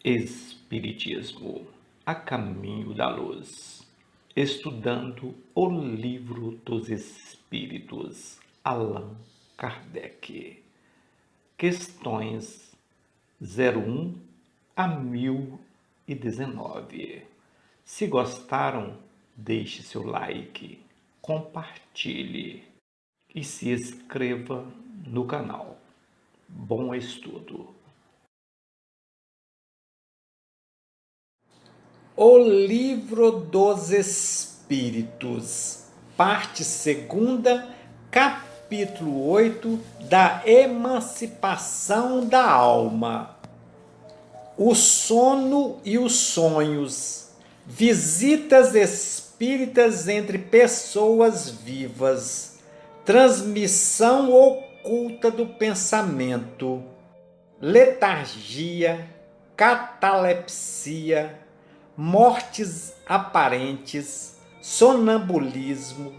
Espiritismo, a caminho da luz. Estudando o Livro dos Espíritos, Allan Kardec. Questões 01 a 1019. Se gostaram, deixe seu like, compartilhe e se inscreva no canal. Bom estudo. O Livro dos Espíritos, parte 2ª, capítulo 8, da emancipação da alma. O sono e os sonhos, visitas espíritas entre pessoas vivas, transmissão oculta do pensamento, letargia, catalepsia, mortes aparentes, sonambulismo,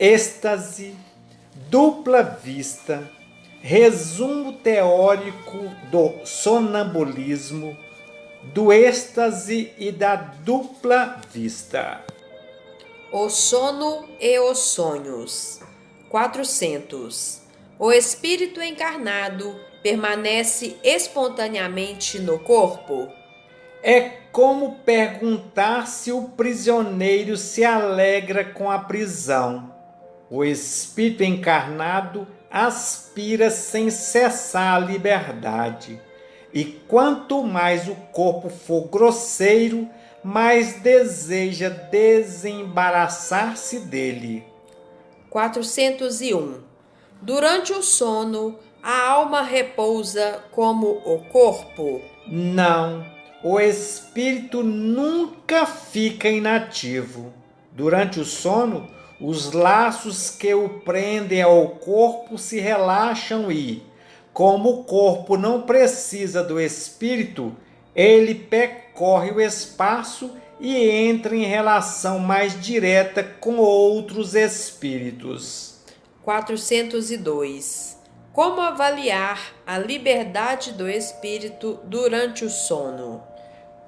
êxtase, dupla vista, resumo teórico do sonambulismo, do êxtase e da dupla vista. O sono e os sonhos. 400. O espírito encarnado permanece espontaneamente no corpo? É como perguntar se o prisioneiro se alegra com a prisão. O espírito encarnado aspira sem cessar a liberdade. E quanto mais o corpo for grosseiro, mais deseja desembaraçar-se dele. 401. Durante o sono, a alma repousa como o corpo? Não. O espírito nunca fica inativo. Durante o sono, os laços que o prendem ao corpo se relaxam e, como o corpo não precisa do espírito, ele percorre o espaço e entra em relação mais direta com outros espíritos. 402. Como avaliar a liberdade do espírito durante o sono?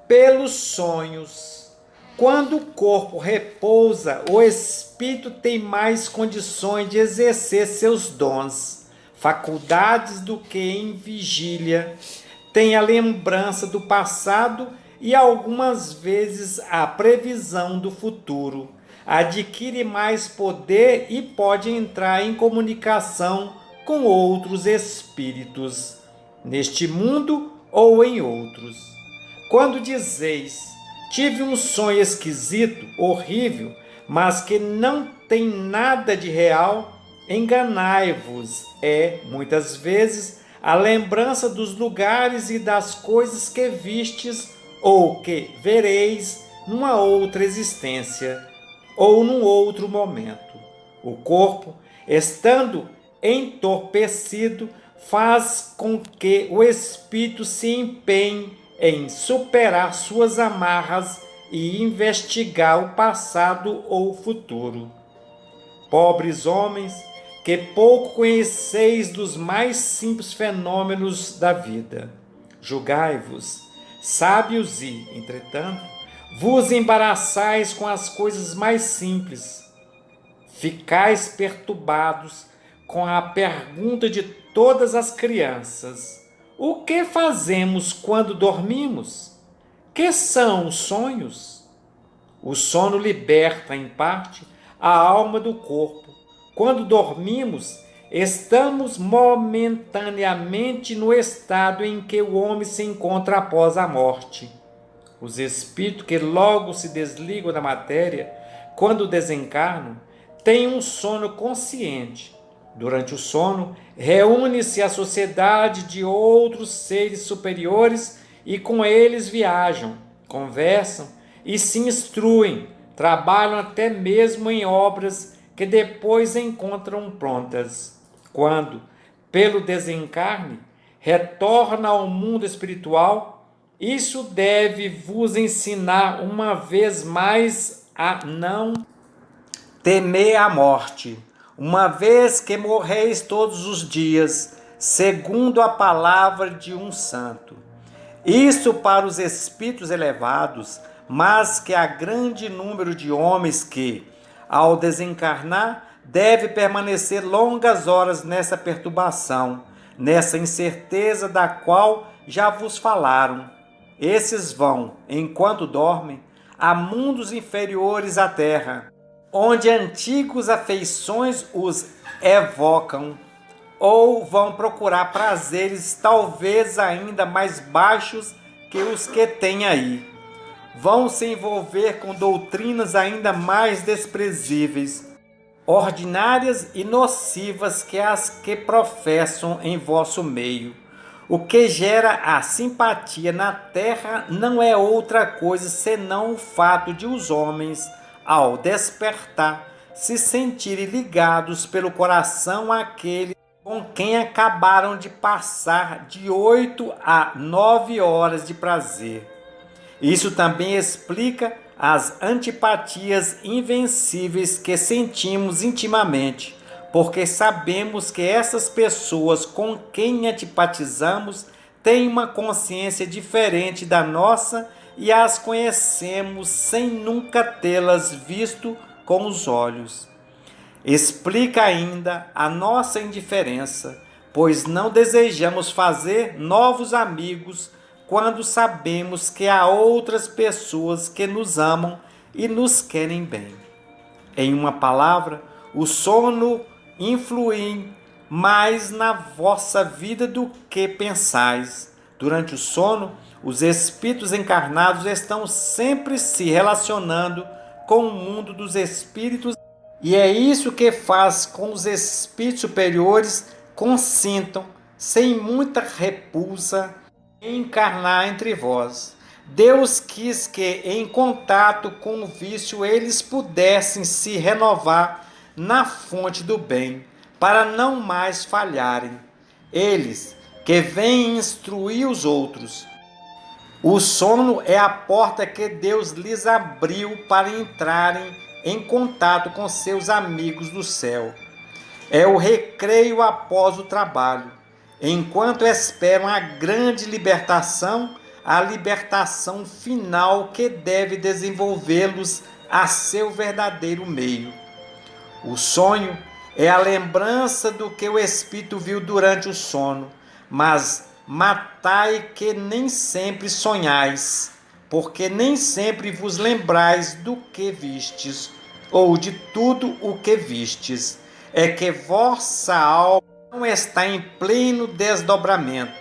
Pelos sonhos. Quando o corpo repousa, o espírito tem mais condições de exercer seus dons, faculdades do que em vigília. Tem a lembrança do passado e algumas vezes a previsão do futuro. Adquire mais poder e pode entrar em comunicação com outros espíritos, neste mundo ou em outros. Quando dizeis, tive um sonho esquisito, horrível, mas que não tem nada de real, enganai-vos. Muitas vezes, a lembrança dos lugares e das coisas que vistes ou que vereis numa outra existência ou num outro momento. O corpo, estando entorpecido, faz com que o espírito se empenhe em superar suas amarras e investigar o passado ou o futuro. Pobres homens, que pouco conheceis dos mais simples fenômenos da vida. Julgai-vos, sábios e, entretanto, vos embaraçais com as coisas mais simples. Ficais perturbados com a pergunta de todas as crianças: o que fazemos quando dormimos? Que são os sonhos? O sono liberta, em parte, a alma do corpo. Quando dormimos, estamos momentaneamente no estado em que o homem se encontra após a morte. Os espíritos que logo se desligam da matéria, quando desencarnam, têm um sono consciente. Durante o sono, reúne-se a sociedade de outros seres superiores e com eles viajam, conversam e se instruem, trabalham até mesmo em obras que depois encontram prontas. Quando, pelo desencarne, retorna ao mundo espiritual, isso deve vos ensinar uma vez mais a não temer a morte, uma vez que morreis todos os dias, segundo a palavra de um santo. Isso para os espíritos elevados, mas que há grande número de homens que, ao desencarnar, deve permanecer longas horas nessa perturbação, nessa incerteza da qual já vos falaram. Esses vão, enquanto dormem, a mundos inferiores à terra, onde antigos afeições os evocam, ou vão procurar prazeres talvez ainda mais baixos que os que têm aí. Vão se envolver com doutrinas ainda mais desprezíveis, ordinárias e nocivas que as que professam em vosso meio. O que gera a simpatia na terra não é outra coisa senão o fato de os homens, ao despertar, se sentirem ligados pelo coração àquele com quem acabaram de passar de 8 a 9 horas de prazer. Isso também explica as antipatias invencíveis que sentimos intimamente, porque sabemos que essas pessoas com quem antipatizamos têm uma consciência diferente da nossa e as conhecemos sem nunca tê-las visto com os olhos. Explica ainda a nossa indiferença, pois não desejamos fazer novos amigos quando sabemos que há outras pessoas que nos amam e nos querem bem. Em uma palavra, o sono influi mais na vossa vida do que pensais. Durante o sono, os espíritos encarnados estão sempre se relacionando com o mundo dos espíritos, e é isso que faz com os espíritos superiores consintam, sem muita repulsa, encarnar entre vós. Deus quis que, em contato com o vício, eles pudessem se renovar na fonte do bem, para não mais falharem. Eles que vêm instruir os outros. O sono é a porta que Deus lhes abriu para entrarem em contato com seus amigos do céu. É o recreio após o trabalho, enquanto esperam a grande libertação, a libertação final que deve desenvolvê-los a seu verdadeiro meio. O sonho é a lembrança do que o espírito viu durante o sono, mas matai que nem sempre sonhais, porque nem sempre vos lembrais do que vistes, ou de tudo o que vistes. É que vossa alma não está em pleno desdobramento.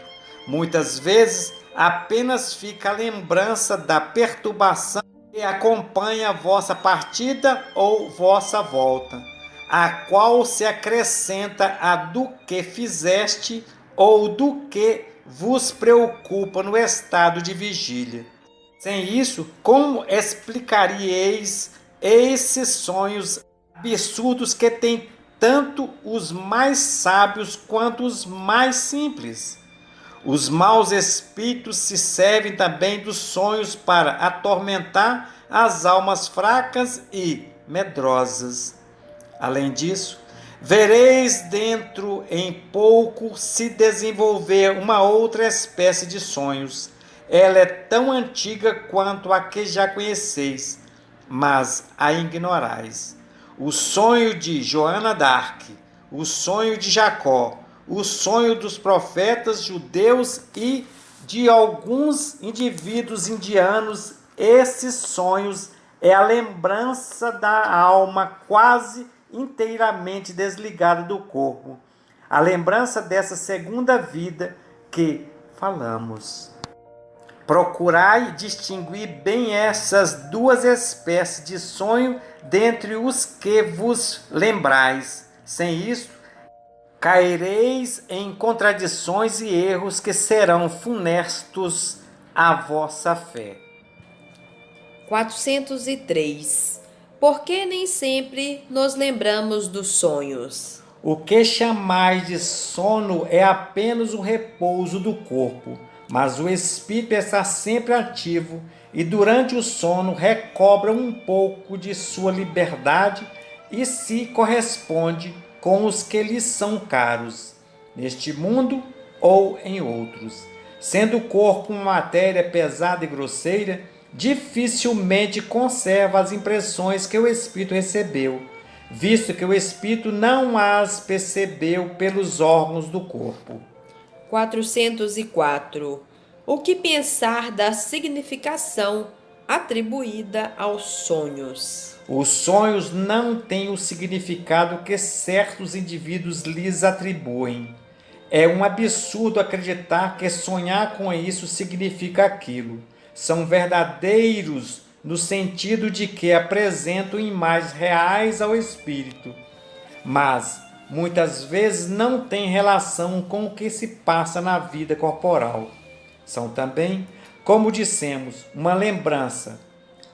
Muitas vezes apenas fica a lembrança da perturbação que acompanha a vossa partida ou vossa volta, a qual se acrescenta a do que fizeste ou do que vos preocupa no estado de vigília. Sem isso, como explicaríeis esses sonhos absurdos que têm tanto os mais sábios quanto os mais simples? Os maus espíritos se servem também dos sonhos para atormentar as almas fracas e medrosas. Além disso, vereis dentro em pouco se desenvolver uma outra espécie de sonhos. Ela é tão antiga quanto a que já conheceis, mas a ignorais. O sonho de Joana d'Arc, o sonho de Jacó, o sonho dos profetas judeus e de alguns indivíduos indianos. Esses sonhos é a lembrança da alma quase inteiramente desligada do corpo, a lembrança dessa segunda vida que falamos. Procurai distinguir bem essas duas espécies de sonho dentre os que vos lembrais. Sem isso, caireis em contradições e erros que serão funestos à vossa fé. 403. Por que nem sempre nos lembramos dos sonhos? O que chamais de sono é apenas o repouso do corpo, mas o espírito está sempre ativo e durante o sono recobra um pouco de sua liberdade e se corresponde com os que lhes são caros, neste mundo ou em outros. Sendo o corpo uma matéria pesada e grosseira, dificilmente conserva as impressões que o espírito recebeu, visto que o espírito não as percebeu pelos órgãos do corpo. 404. O que pensar da significação atribuída aos sonhos? Os sonhos não têm o significado que certos indivíduos lhes atribuem. É um absurdo acreditar que sonhar com isso significa aquilo. São verdadeiros no sentido de que apresentam imagens reais ao espírito, mas muitas vezes não têm relação com o que se passa na vida corporal. São também, como dissemos, uma lembrança.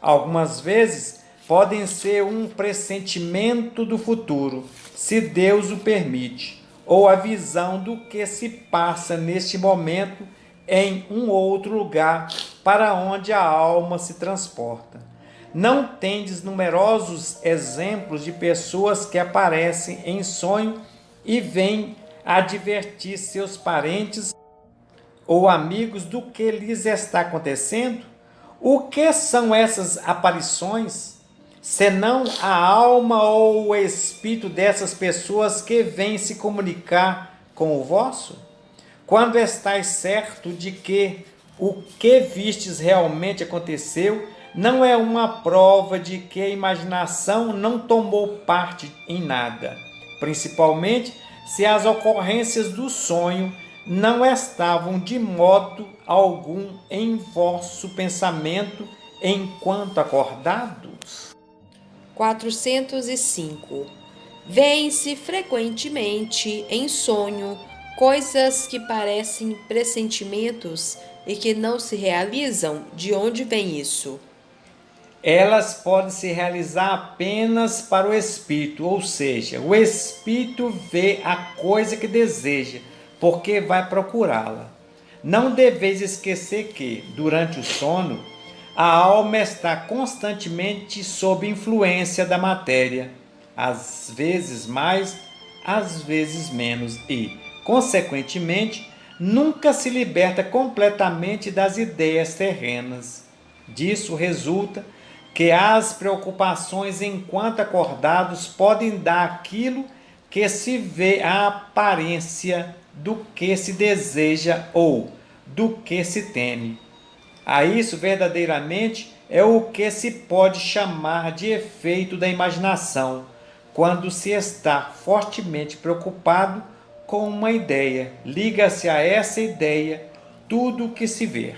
Algumas vezes podem ser um pressentimento do futuro, se Deus o permite, ou a visão do que se passa neste momento em um outro lugar para onde a alma se transporta. Não tendes numerosos exemplos de pessoas que aparecem em sonho e vêm advertir seus parentes ou amigos do que lhes está acontecendo? O que são essas aparições, senão a alma ou o espírito dessas pessoas que vêm se comunicar com o vosso? Quando estáis certo de que o que vistes realmente aconteceu, não é uma prova de que a imaginação não tomou parte em nada, principalmente se as ocorrências do sonho não estavam de modo algum em vosso pensamento enquanto acordados? 405. Vêem-se frequentemente em sonho coisas que parecem pressentimentos e que não se realizam. De onde vem isso? Elas podem se realizar apenas para o espírito, ou seja, o espírito vê a coisa que deseja, porque vai procurá-la. Não deveis esquecer que, durante o sono, a alma está constantemente sob influência da matéria, às vezes mais, às vezes menos, e, consequentemente, nunca se liberta completamente das ideias terrenas. Disso resulta que as preocupações enquanto acordados podem dar aquilo que se vê a aparência do que se deseja ou do que se teme. A isso verdadeiramente é o que se pode chamar de efeito da imaginação, quando se está fortemente preocupado com uma ideia. Liga-se a essa ideia tudo o que se vê.